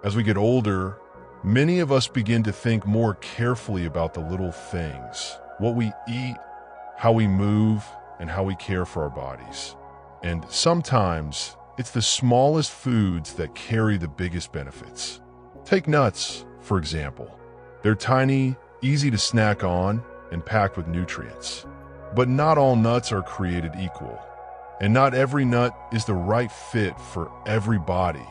As we get older, many of us begin to think more carefully about the little things, what we eat, how we move, and how we care for our bodies. And sometimes, it's the smallest foods that carry the biggest benefits. Take nuts, for example. They're tiny, easy to snack on, and packed with nutrients. But not all nuts are created equal. And not every nut is the right fit for every body,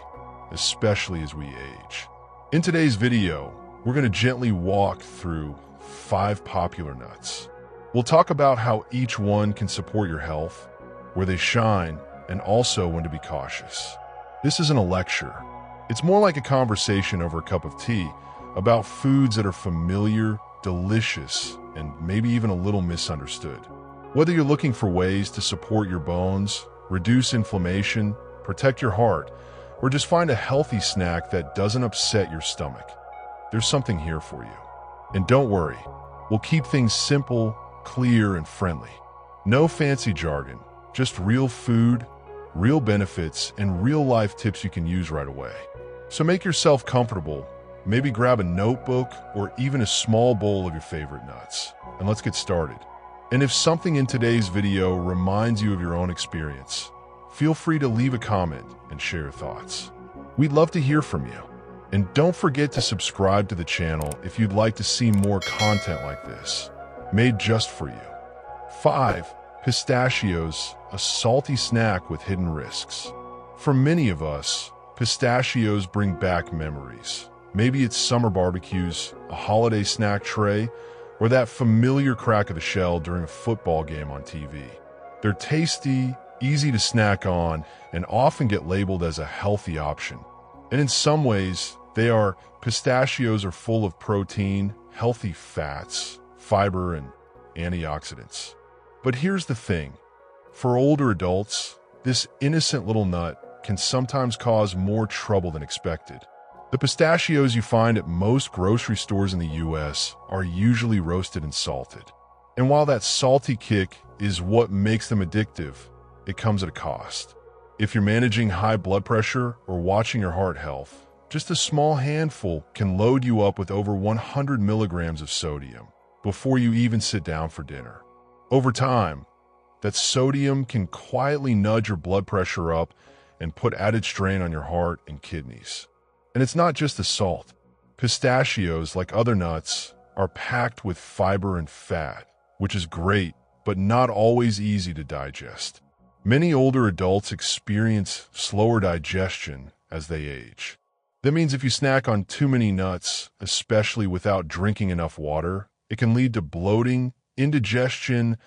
especially as we age. In today's video, we're going to gently walk through 5 popular nuts. We'll talk about how each one can support your health, where they shine, and also when to be cautious. This isn't a lecture. It's more like a conversation over a cup of tea about foods that are familiar, delicious, and maybe even a little misunderstood. Whether you're looking for ways to support your bones, reduce inflammation, protect your heart, or just find a healthy snack that doesn't upset your stomach, there's something here for you. And don't worry, we'll keep things simple, clear, and friendly. No fancy jargon, just real food, real benefits, and real-life tips you can use right away. So make yourself comfortable, maybe grab a notebook or even a small bowl of your favorite nuts, and let's get started. And if something in today's video reminds you of your own experience, feel free to leave a comment and share your thoughts. We'd love to hear from you. And don't forget to subscribe to the channel if you'd like to see more content like this, made just for you. 5. Pistachios, a salty snack with hidden risks. For many of us, pistachios bring back memories. Maybe it's summer barbecues, a holiday snack tray, or that familiar crack of the shell during a football game on TV. They're tasty, easy to snack on, and often get labeled as a healthy option. And in some ways, pistachios are full of protein, healthy fats, fiber, and antioxidants. But here's the thing. For older adults, this innocent little nut can sometimes cause more trouble than expected. The pistachios you find at most grocery stores in the US are usually roasted and salted. And while that salty kick is what makes them addictive, it comes at a cost. If you're managing high blood pressure or watching your heart health, just a small handful can load you up with over 100 milligrams of sodium before you even sit down for dinner. Over time, that sodium can quietly nudge your blood pressure up and put added strain on your heart and kidneys. And it's not just the salt. Pistachios, like other nuts, are packed with fiber and fat, which is great, but not always easy to digest. Many older adults experience slower digestion as they age. That means if you snack on too many nuts, especially without drinking enough water, it can lead to bloating, indigestion,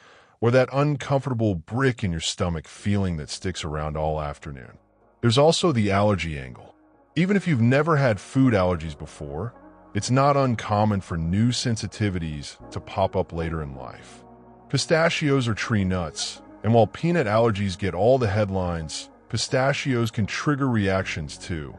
or that uncomfortable brick in your stomach feeling that sticks around all afternoon. There's also the allergy angle. Even if you've never had food allergies before, it's not uncommon for new sensitivities to pop up later in life. Pistachios are tree nuts, and while peanut allergies get all the headlines, pistachios can trigger reactions too.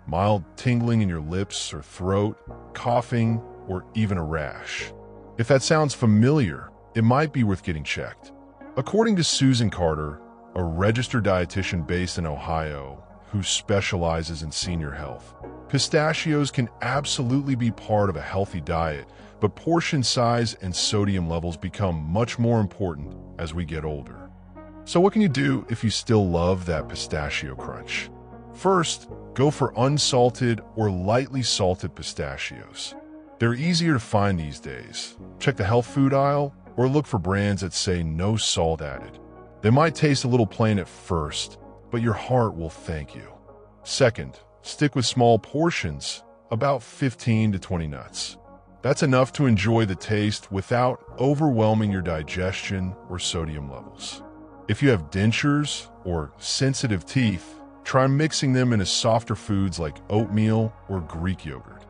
Mild tingling in your lips or throat, coughing, or even a rash. If that sounds familiar, it might be worth getting checked. According to Susan Carter, a registered dietitian based in Ohio who specializes in senior health, pistachios can absolutely be part of a healthy diet, but portion size and sodium levels become much more important as we get older. So what can you do if you still love that pistachio crunch? First, go for unsalted or lightly salted pistachios. They're easier to find these days. Check the health food aisle or look for brands that say no salt added. They might taste a little plain at first, but your heart will thank you. Second, stick with small portions, about 15 to 20 nuts. That's enough to enjoy the taste without overwhelming your digestion or sodium levels. If you have dentures or sensitive teeth, try mixing them into softer foods like oatmeal or Greek yogurt.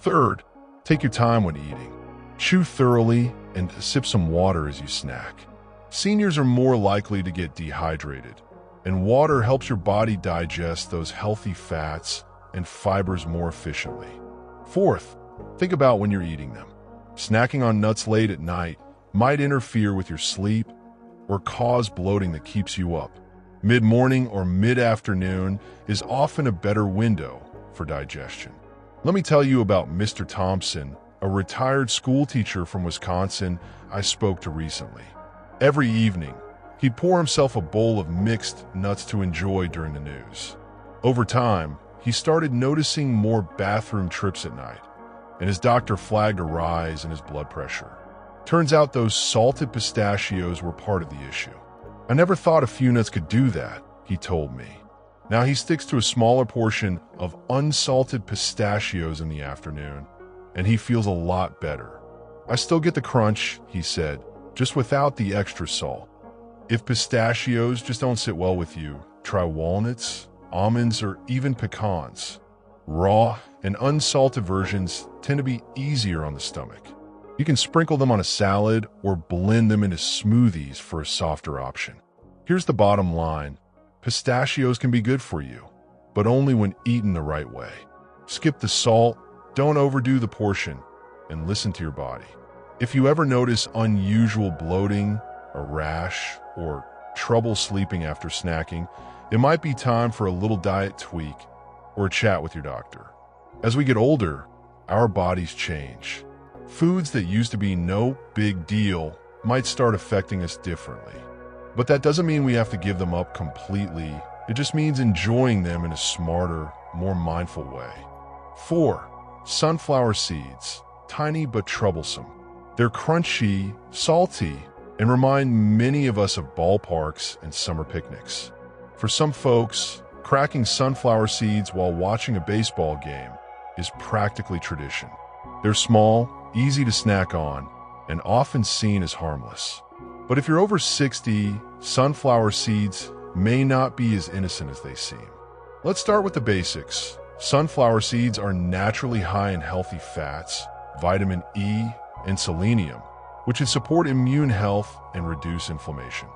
Third, take your time when eating. Chew thoroughly and sip some water as you snack. Seniors are more likely to get dehydrated, and water helps your body digest those healthy fats and fibers more efficiently. Fourth, think about when you're eating them. Snacking on nuts late at night might interfere with your sleep or cause bloating that keeps you up. Mid-morning or mid-afternoon is often a better window for digestion. Let me tell you about Mr. Thompson, a retired school teacher from Wisconsin I spoke to recently. Every evening, he'd pour himself a bowl of mixed nuts to enjoy during the news. Over time, he started noticing more bathroom trips at night, and his doctor flagged a rise in his blood pressure. Turns out those salted pistachios were part of the issue. "I never thought a few nuts could do that," he told me. Now he sticks to a smaller portion of unsalted pistachios in the afternoon, and he feels a lot better. "I still get the crunch," he said, "just without the extra salt." If pistachios just don't sit well with you, try walnuts, almonds, or even pecans. Raw and unsalted versions tend to be easier on the stomach. You can sprinkle them on a salad or blend them into smoothies for a softer option. Here's the bottom line. Pistachios can be good for you, but only when eaten the right way. Skip the salt, don't overdo the portion, and listen to your body. If you ever notice unusual bloating, a rash, or trouble sleeping after snacking, it might be time for a little diet tweak or a chat with your doctor. As we get older, our bodies change. Foods that used to be no big deal might start affecting us differently. But that doesn't mean we have to give them up completely. It just means enjoying them in a smarter, more mindful way. 4. Sunflower seeds. Tiny but troublesome. They're crunchy, salty, and remind many of us of ballparks and summer picnics. For some folks, cracking sunflower seeds while watching a baseball game is practically tradition. They're small, easy to snack on, and often seen as harmless. But if you're over 60, sunflower seeds may not be as innocent as they seem. Let's start with the basics. Sunflower seeds are naturally high in healthy fats, vitamin E, and selenium, which can support immune health and reduce inflammation.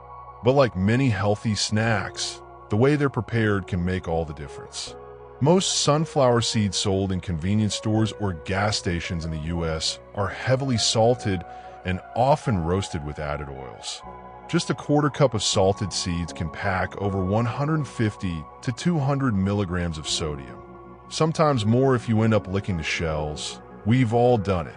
But like many healthy snacks, the way they're prepared can make all the difference. Most sunflower seeds sold in convenience stores or gas stations in the US are heavily salted and often roasted with added oils. Just a quarter cup of salted seeds can pack over 150 to 200 milligrams of sodium. Sometimes more if you end up licking the shells. We've all done it.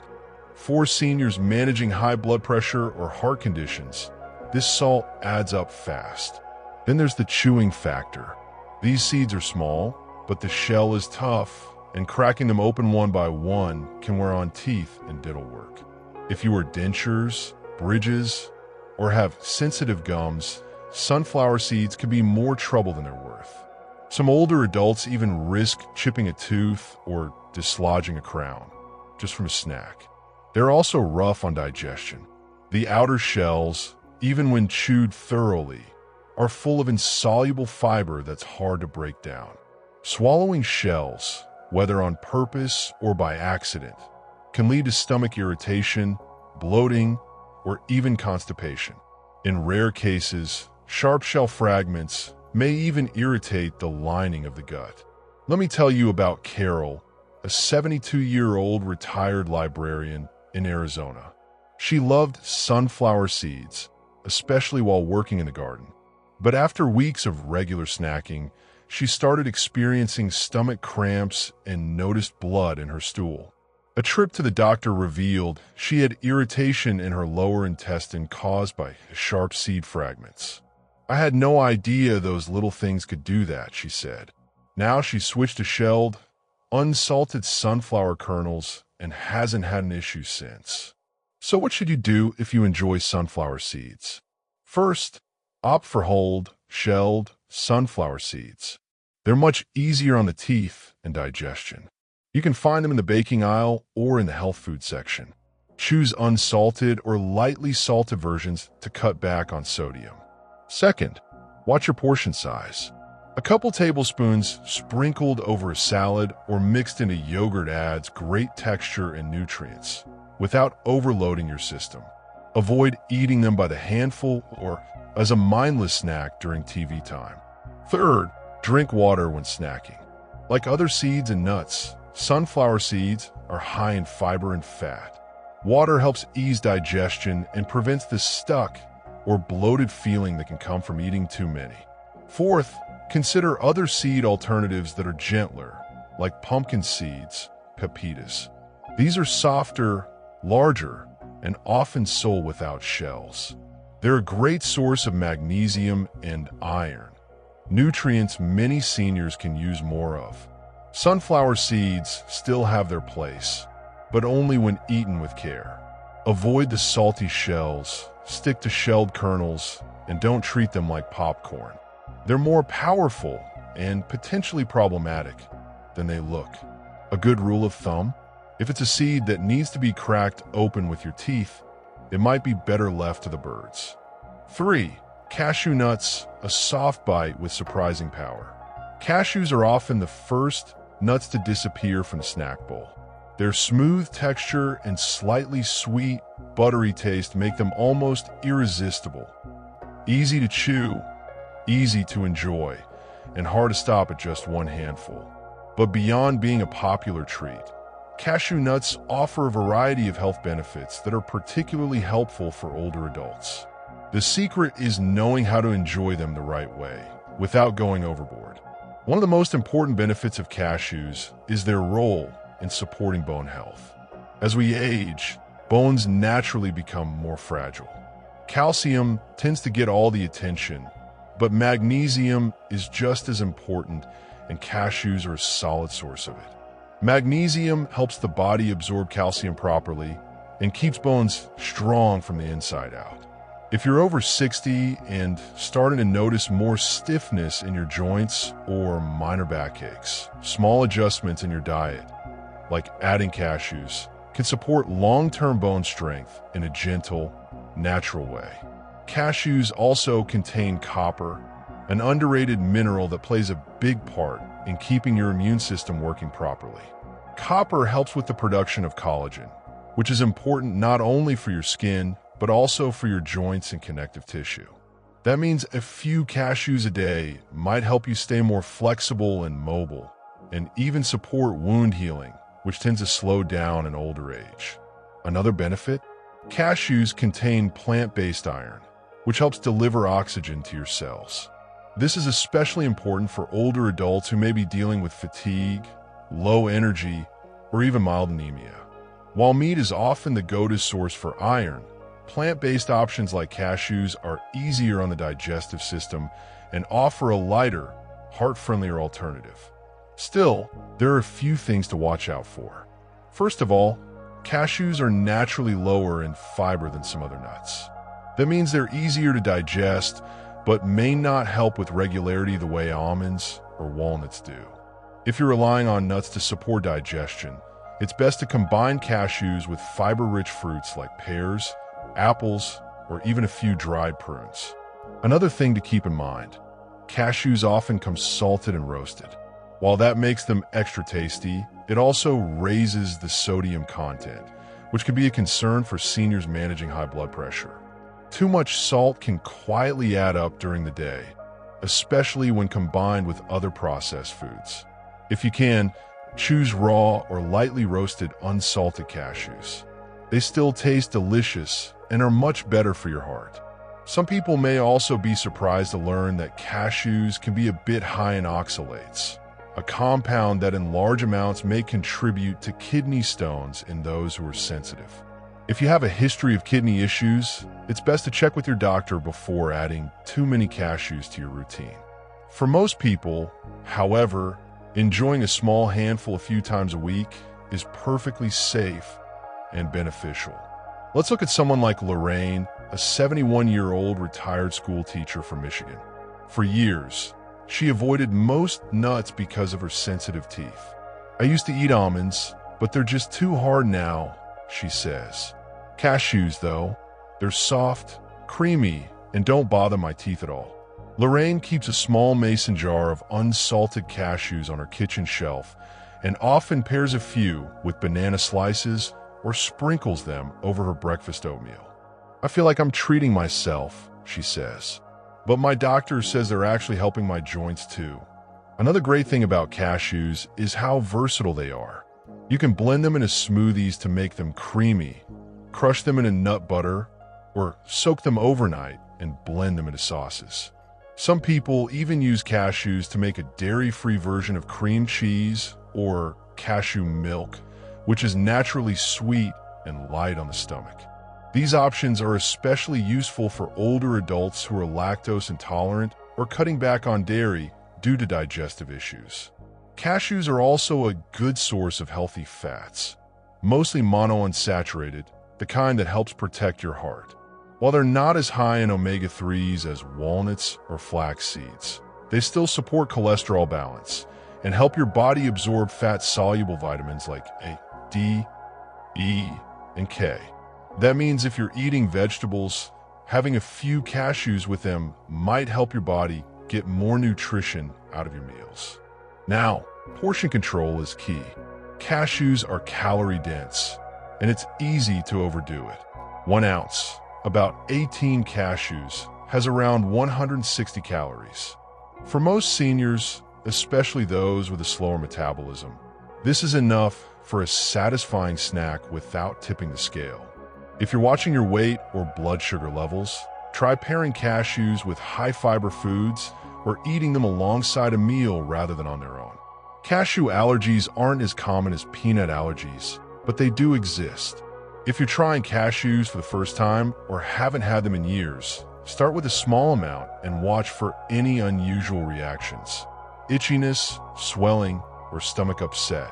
For seniors managing high blood pressure or heart conditions, this salt adds up fast. Then there's the chewing factor. These seeds are small, but the shell is tough, and cracking them open one by one can wear on teeth and dental work. If you wear dentures, bridges, or have sensitive gums, sunflower seeds can be more trouble than they're worth. Some older adults even risk chipping a tooth or dislodging a crown, just from a snack. They're also rough on digestion. The outer shells, even when chewed thoroughly, are full of insoluble fiber that's hard to break down. Swallowing shells, whether on purpose or by accident, can lead to stomach irritation, bloating, or even constipation. In rare cases, sharp shell fragments may even irritate the lining of the gut. Let me tell you about Carol, a 72-year-old retired librarian in Arizona. She loved sunflower seeds, especially while working in the garden. But after weeks of regular snacking, she started experiencing stomach cramps and noticed blood in her stool. A trip to the doctor revealed she had irritation in her lower intestine caused by sharp seed fragments. "I had no idea those little things could do that," she said. Now she switched to shelled, unsalted sunflower kernels and hasn't had an issue since. So what should you do if you enjoy sunflower seeds? First, opt for whole, shelled sunflower seeds. They're much easier on the teeth and digestion. You can find them in the baking aisle or in the health food section. Choose unsalted or lightly salted versions to cut back on sodium. Second, watch your portion size. A couple tablespoons sprinkled over a salad or mixed into yogurt adds great texture and nutrients without overloading your system. Avoid eating them by the handful or as a mindless snack during TV time. Third, drink water when snacking. Like other seeds and nuts, sunflower seeds are high in fiber and fat. Water helps ease digestion and prevents the stuck or bloated feeling that can come from eating too many. Fourth, consider other seed alternatives that are gentler, like pumpkin seeds, pepitas. These are softer, larger, and often sold without shells. They're a great source of magnesium and iron, nutrients many seniors can use more of. Sunflower seeds still have their place, but only when eaten with care. Avoid the salty shells, stick to shelled kernels, and don't treat them like popcorn. They're more powerful and potentially problematic than they look. A good rule of thumb: if it's a seed that needs to be cracked open with your teeth, it might be better left to the birds. 3. Cashew nuts, a soft bite with surprising power. Cashews are often the first nuts to disappear from the snack bowl. Their smooth texture and slightly sweet, buttery taste make them almost irresistible. Easy to chew, easy to enjoy, and hard to stop at just one handful. But beyond being a popular treat, cashew nuts offer a variety of health benefits that are particularly helpful for older adults. The secret is knowing how to enjoy them the right way, without going overboard. One of the most important benefits of cashews is their role in supporting bone health. As we age, bones naturally become more fragile. Calcium tends to get all the attention, but magnesium is just as important, and cashews are a solid source of it. Magnesium helps the body absorb calcium properly and keeps bones strong from the inside out. If you're over 60 and starting to notice more stiffness in your joints or minor backaches, small adjustments in your diet, like adding cashews, can support long-term bone strength in a gentle, natural way. Cashews also contain copper, an underrated mineral that plays a big part in keeping your immune system working properly. Copper helps with the production of collagen, which is important not only for your skin, but also for your joints and connective tissue. That means a few cashews a day might help you stay more flexible and mobile, and even support wound healing, which tends to slow down in older age. Another benefit? Cashews contain plant-based iron, which helps deliver oxygen to your cells. This is especially important for older adults who may be dealing with fatigue, low energy, or even mild anemia. While meat is often the go-to source for iron, plant-based options like cashews are easier on the digestive system and offer a lighter, heart-friendlier alternative. Still, there are a few things to watch out for. First of all, cashews are naturally lower in fiber than some other nuts. That means they're easier to digest, but may not help with regularity the way almonds or walnuts do. If you're relying on nuts to support digestion, it's best to combine cashews with fiber-rich fruits like pears, apples, or even a few dried prunes. Another thing to keep in mind: cashews often come salted and roasted. While that makes them extra tasty, it also raises the sodium content, which can be a concern for seniors managing high blood pressure. Too much salt can quietly add up during the day, especially when combined with other processed foods. If you can, choose raw or lightly roasted unsalted cashews. They still taste delicious and are much better for your heart. Some people may also be surprised to learn that cashews can be a bit high in oxalates, a compound that in large amounts may contribute to kidney stones in those who are sensitive. If you have a history of kidney issues, it's best to check with your doctor before adding too many cashews to your routine. For most people, however, enjoying a small handful a few times a week is perfectly safe and beneficial. Let's look at someone like Lorraine, a 71-year-old retired school teacher from Michigan. For years, she avoided most nuts because of her sensitive teeth. "I used to eat almonds, but they're just too hard now," she says. Cashews, though, they're soft, creamy, and don't bother my teeth at all. Lorraine keeps a small mason jar of unsalted cashews on her kitchen shelf and often pairs a few with banana slices or sprinkles them over her breakfast oatmeal. "I feel like I'm treating myself," she says. "But my doctor says they're actually helping my joints too." Another great thing about cashews is how versatile they are. You can blend them into smoothies to make them creamy, crush them in a nut butter, or soak them overnight and blend them into sauces. Some people even use cashews to make a dairy-free version of cream cheese or cashew milk, which is naturally sweet and light on the stomach. These options are especially useful for older adults who are lactose intolerant or cutting back on dairy due to digestive issues. Cashews are also a good source of healthy fats, mostly monounsaturated, the kind that helps protect your heart. While they're not as high in omega-3s as walnuts or flax seeds, they still support cholesterol balance and help your body absorb fat-soluble vitamins like A, D, E, and K. That means if you're eating vegetables, having a few cashews with them might help your body get more nutrition out of your meals. Now, portion control is key. Cashews are calorie-dense, and it's easy to overdo it. 1 ounce, about 18 cashews, has around 160 calories. For most seniors, especially those with a slower metabolism, this is enough for a satisfying snack without tipping the scale. If you're watching your weight or blood sugar levels, try pairing cashews with high-fiber foods or eating them alongside a meal rather than on their own. Cashew allergies aren't as common as peanut allergies, but they do exist. If you're trying cashews for the first time or haven't had them in years, start with a small amount and watch for any unusual reactions: itchiness, swelling, or stomach upset.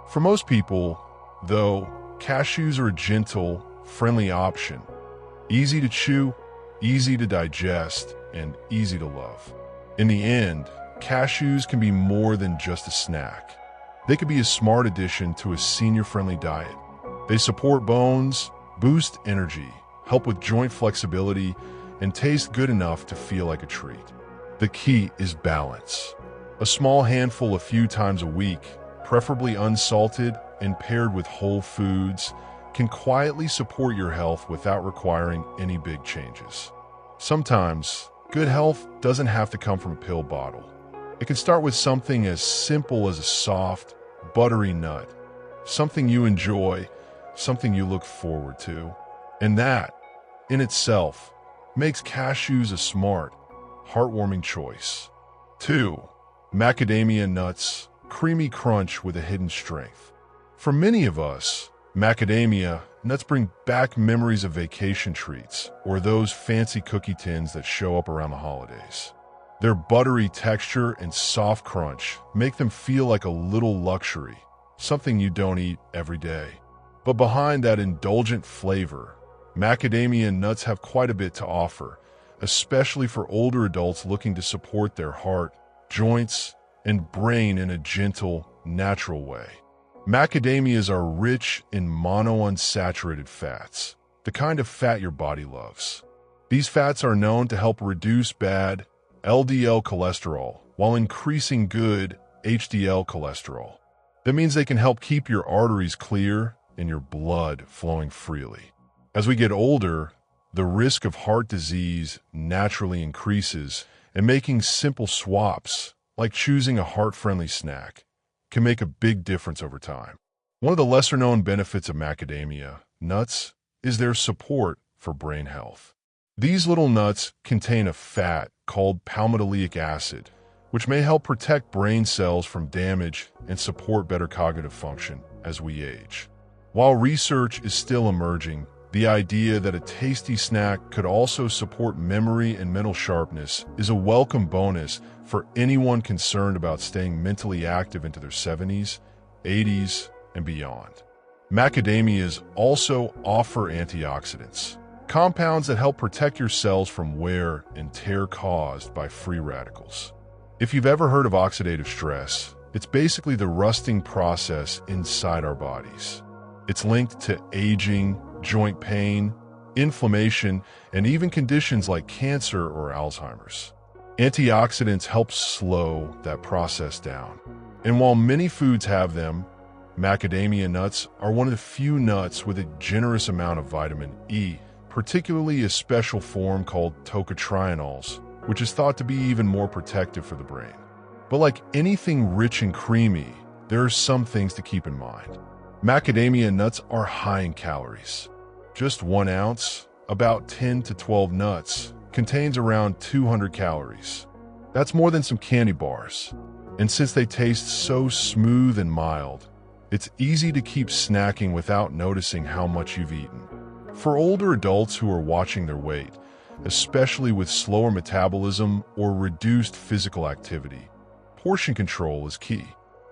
For most people, though, cashews are a gentle, friendly option. Easy to chew, easy to digest, and easy to love. In the end, cashews can be more than just a snack. They could be a smart addition to a senior-friendly diet. They support bones, boost energy, help with joint flexibility, and taste good enough to feel like a treat. The key is balance. A small handful a few times a week, preferably unsalted and paired with whole foods, can quietly support your health without requiring any big changes. Sometimes, good health doesn't have to come from a pill bottle. It can start with something as simple as a soft, buttery nut, something you enjoy, something you look forward to. And that, in itself, makes cashews a smart, heartwarming choice. 2. Macadamia nuts, creamy crunch with a hidden strength. For many of us, macadamia nuts bring back memories of vacation treats or those fancy cookie tins that show up around the holidays. Their buttery texture and soft crunch make them feel like a little luxury, something you don't eat every day. But behind that indulgent flavor, macadamia nuts have quite a bit to offer, especially for older adults looking to support their heart, joints, and brain in a gentle, natural way. Macadamias are rich in monounsaturated fats, the kind of fat your body loves. These fats are known to help reduce bad LDL cholesterol while increasing good HDL cholesterol. That means they can help keep your arteries clear and your blood flowing freely. As we get older, the risk of heart disease naturally increases, and making simple swaps, like choosing a heart-friendly snack, can make a big difference over time. One of the lesser-known benefits of macadamia nuts is their support for brain health. These little nuts contain a fat called palmitoleic acid, which may help protect brain cells from damage and support better cognitive function as we age. While research is still emerging, the idea that a tasty snack could also support memory and mental sharpness is a welcome bonus for anyone concerned about staying mentally active into their 70s, 80s, and beyond. Macadamias also offer antioxidants, compounds that help protect your cells from wear and tear caused by free radicals. If you've ever heard of oxidative stress, it's basically the rusting process inside our bodies. It's linked to aging, joint pain, inflammation, and even conditions like cancer or Alzheimer's. Antioxidants help slow that process down. And while many foods have them, macadamia nuts are one of the few nuts with a generous amount of vitamin E, particularly a special form called tocotrienols, which is thought to be even more protective for the brain. But like anything rich and creamy, there are some things to keep in mind. Macadamia nuts are high in calories. Just 1 ounce, about 10 to 12 nuts, contains around 200 calories. That's more than some candy bars. And since they taste so smooth and mild, it's easy to keep snacking without noticing how much you've eaten. For older adults who are watching their weight, especially with slower metabolism or reduced physical activity, portion control is key.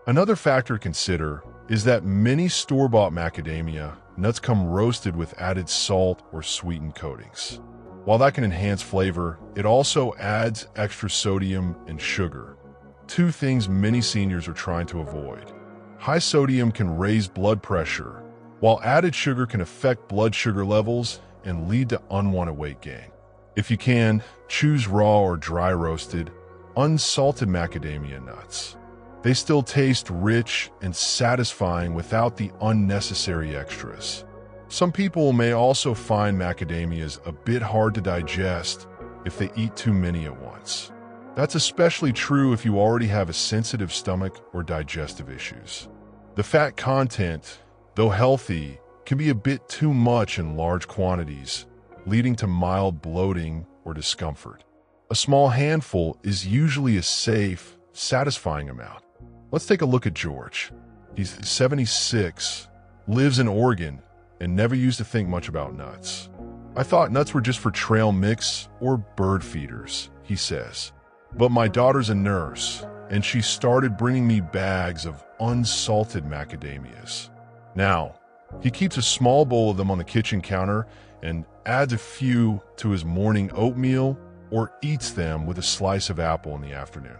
Another factor to consider is that many store-bought macadamia nuts come roasted with added salt or sweetened coatings. While that can enhance flavor, it also adds extra sodium and sugar, two things many seniors are trying to avoid. High sodium can raise blood pressure, while added sugar can affect blood sugar levels and lead to unwanted weight gain. If you can, choose raw or dry roasted, unsalted macadamia nuts. They still taste rich and satisfying without the unnecessary extras. Some people may also find macadamias a bit hard to digest if they eat too many at once. That's especially true if you already have a sensitive stomach or digestive issues. The fat content, though healthy, can be a bit too much in large quantities, leading to mild bloating or discomfort. A small handful is usually a safe, satisfying amount. Let's take a look at George. He's 76, lives in Oregon, and never used to think much about nuts. I thought nuts were just for trail mix or bird feeders, he says. But my daughter's a nurse, and she started bringing me bags of unsalted macadamias. Now, he keeps a small bowl of them on the kitchen counter and adds a few to his morning oatmeal or eats them with a slice of apple in the afternoon.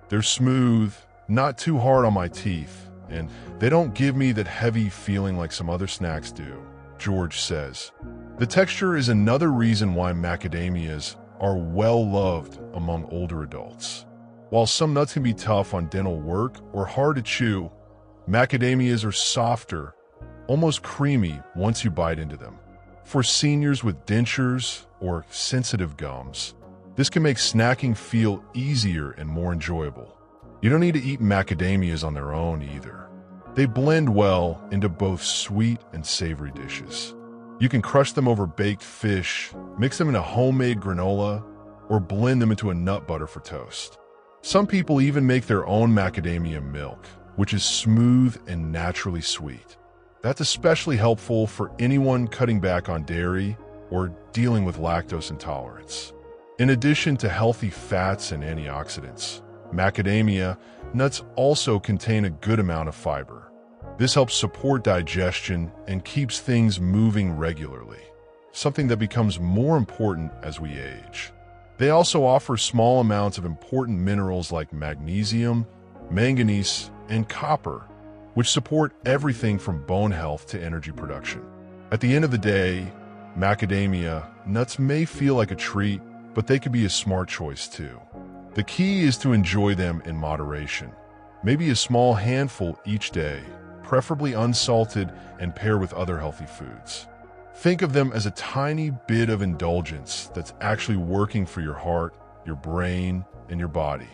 They're smooth, not too hard on my teeth, and they don't give me that heavy feeling like some other snacks do, George says. The texture is another reason why macadamias are well loved among older adults. While some nuts can be tough on dental work or hard to chew, macadamias are softer, almost creamy once you bite into them. For seniors with dentures or sensitive gums, this can make snacking feel easier and more enjoyable. You don't need to eat macadamias on their own either. They blend well into both sweet and savory dishes. You can crush them over baked fish, mix them in a homemade granola, or blend them into a nut butter for toast. Some people even make their own macadamia milk, which is smooth and naturally sweet. That's especially helpful for anyone cutting back on dairy or dealing with lactose intolerance. In addition to healthy fats and antioxidants, macadamia nuts also contain a good amount of fiber. This helps support digestion and keeps things moving regularly, something that becomes more important as we age. They also offer small amounts of important minerals like magnesium, manganese, and copper, which support everything from bone health to energy production. At the end of the day, macadamia nuts may feel like a treat, but they could be a smart choice too. The key is to enjoy them in moderation. Maybe a small handful each day, preferably unsalted, and pair with other healthy foods. Think of them as a tiny bit of indulgence that's actually working for your heart, your brain, and your body.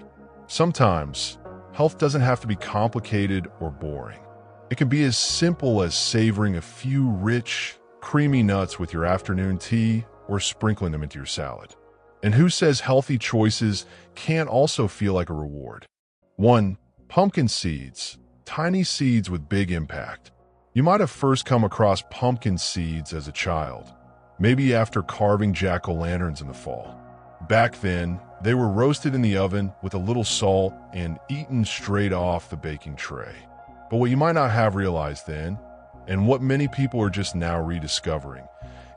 Sometimes, health doesn't have to be complicated or boring. It can be as simple as savoring a few rich, creamy nuts with your afternoon tea or sprinkling them into your salad. And who says healthy choices can't also feel like a reward? 1. Pumpkin seeds. Tiny seeds with big impact. You might have first come across pumpkin seeds as a child, maybe after carving jack-o'-lanterns in the fall. Back then, they were roasted in the oven with a little salt and eaten straight off the baking tray. But what you might not have realized then, and what many people are just now rediscovering,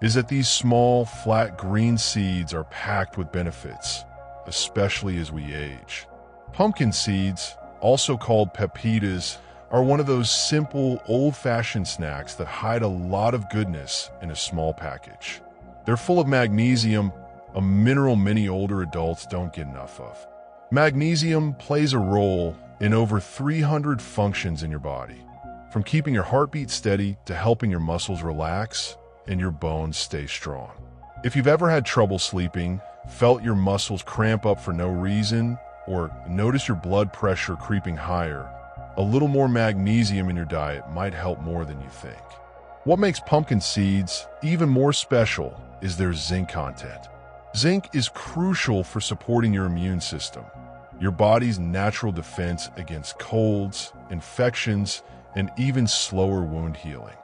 is that these small, flat green seeds are packed with benefits, especially as we age. Pumpkin seeds, also called pepitas, are one of those simple, old-fashioned snacks that hide a lot of goodness in a small package. They're full of magnesium, a mineral many older adults don't get enough of. Magnesium plays a role in over 300 functions in your body, from keeping your heartbeat steady to helping your muscles relax and your bones stay strong. If you've ever had trouble sleeping, felt your muscles cramp up for no reason, or noticed your blood pressure creeping higher, a little more magnesium in your diet might help more than you think. What makes pumpkin seeds even more special is their zinc content. Zinc is crucial for supporting your immune system. your body's natural defense against colds, infections, and even slower wound healing.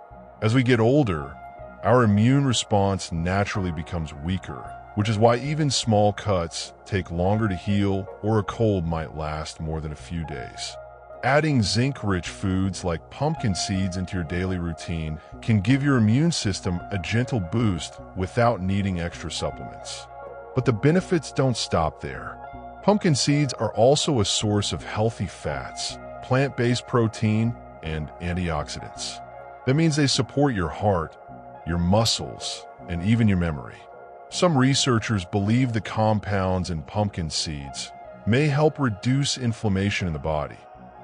As we get older, our immune response naturally becomes weaker, which is why even small cuts take longer to heal or a cold might last more than a few days. Adding zinc-rich foods like pumpkin seeds into your daily routine can give your immune system a gentle boost without needing extra supplements. But the benefits don't stop there. Pumpkin seeds are also a source of healthy fats, plant-based protein, and antioxidants. That means they support your heart, your muscles, and even your memory. Some researchers believe the compounds in pumpkin seeds may help reduce inflammation in the body,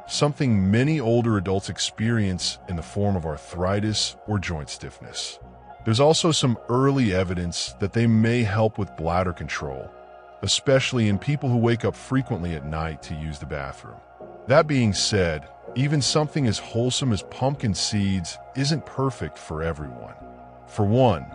something many older adults experience in the form of arthritis or joint stiffness. There's also some early evidence that they may help with bladder control, especially in people who wake up frequently at night to use the bathroom. That being said, even something as wholesome as pumpkin seeds isn't perfect for everyone. For one,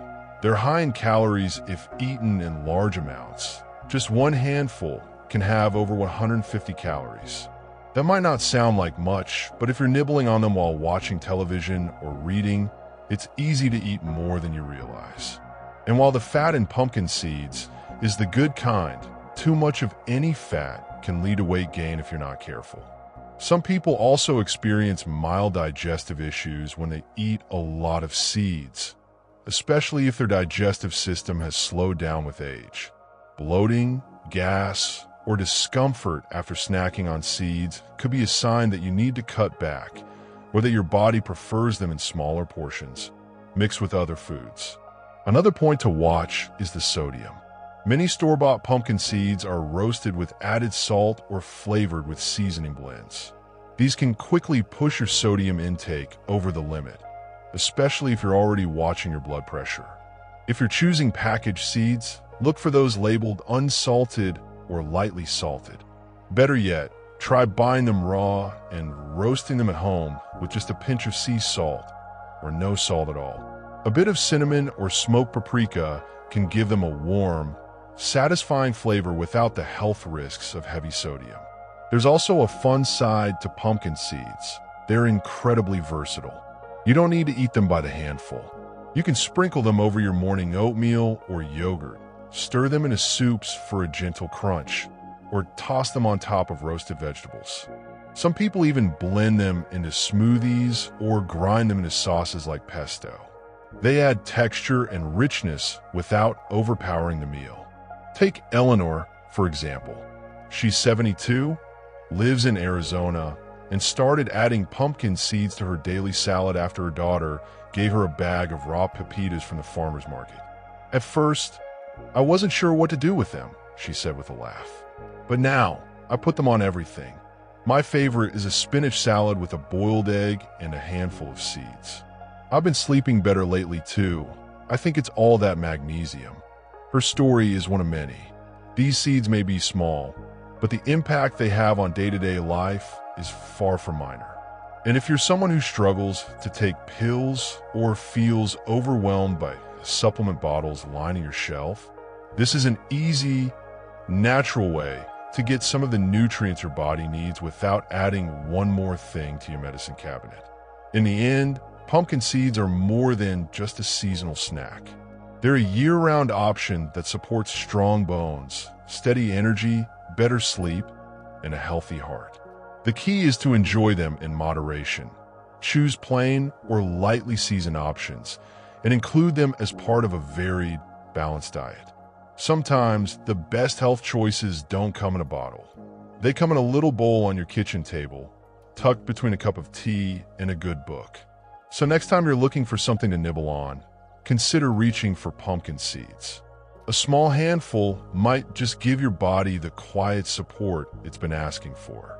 they're high in calories if eaten in large amounts. Just one handful can have over 150 calories. That might not sound like much, but if you're nibbling on them while watching television or reading, it's easy to eat more than you realize. And while the fat in pumpkin seeds is the good kind, too much of any fat can lead to weight gain if you're not careful. Some people also experience mild digestive issues when they eat a lot of seeds, especially if their digestive system has slowed down with age. Bloating, gas, or discomfort after snacking on seeds could be a sign that you need to cut back, or that your body prefers them in smaller portions, mixed with other foods. Another point to watch is the sodium. Many store-bought pumpkin seeds are roasted with added salt or flavored with seasoning blends. These can quickly push your sodium intake over the limit, especially if you're already watching your blood pressure. If you're choosing packaged seeds, look for those labeled unsalted or lightly salted. Better yet, try buying them raw and roasting them at home with just a pinch of sea salt or no salt at all. A bit of cinnamon or smoked paprika can give them a warm, satisfying flavor without the health risks of heavy sodium. There's also a fun side to pumpkin seeds. They're incredibly versatile. You don't need to eat them by the handful. You can sprinkle them over your morning oatmeal or yogurt, stir them into soups for a gentle crunch, or toss them on top of roasted vegetables. Some people even blend them into smoothies or grind them into sauces like pesto. They add texture and richness without overpowering the meal. Take Eleanor, for example. She's 72, lives in Arizona, and started adding pumpkin seeds to her daily salad after her daughter gave her a bag of raw pepitas from the farmer's market. At first, I wasn't sure what to do with them, she said with a laugh. But now, I put them on everything. My favorite is a spinach salad with a boiled egg and a handful of seeds. I've been sleeping better lately too. I think it's all that magnesium. Her story is one of many. These seeds may be small, but the impact they have on day-to-day life is far from minor. And if you're someone who struggles to take pills or feels overwhelmed by supplement bottles lining your shelf, this is an easy, natural way to get some of the nutrients your body needs without adding one more thing to your medicine cabinet. In the end, pumpkin seeds are more than just a seasonal snack. They're a year-round option that supports strong bones, steady energy, better sleep, and a healthy heart. The key is to enjoy them in moderation. Choose plain or lightly seasoned options and include them as part of a varied, balanced diet. Sometimes the best health choices don't come in a bottle. They come in a little bowl on your kitchen table, tucked between a cup of tea and a good book. So next time you're looking for something to nibble on, consider reaching for pumpkin seeds. A small handful might just give your body the quiet support it's been asking for.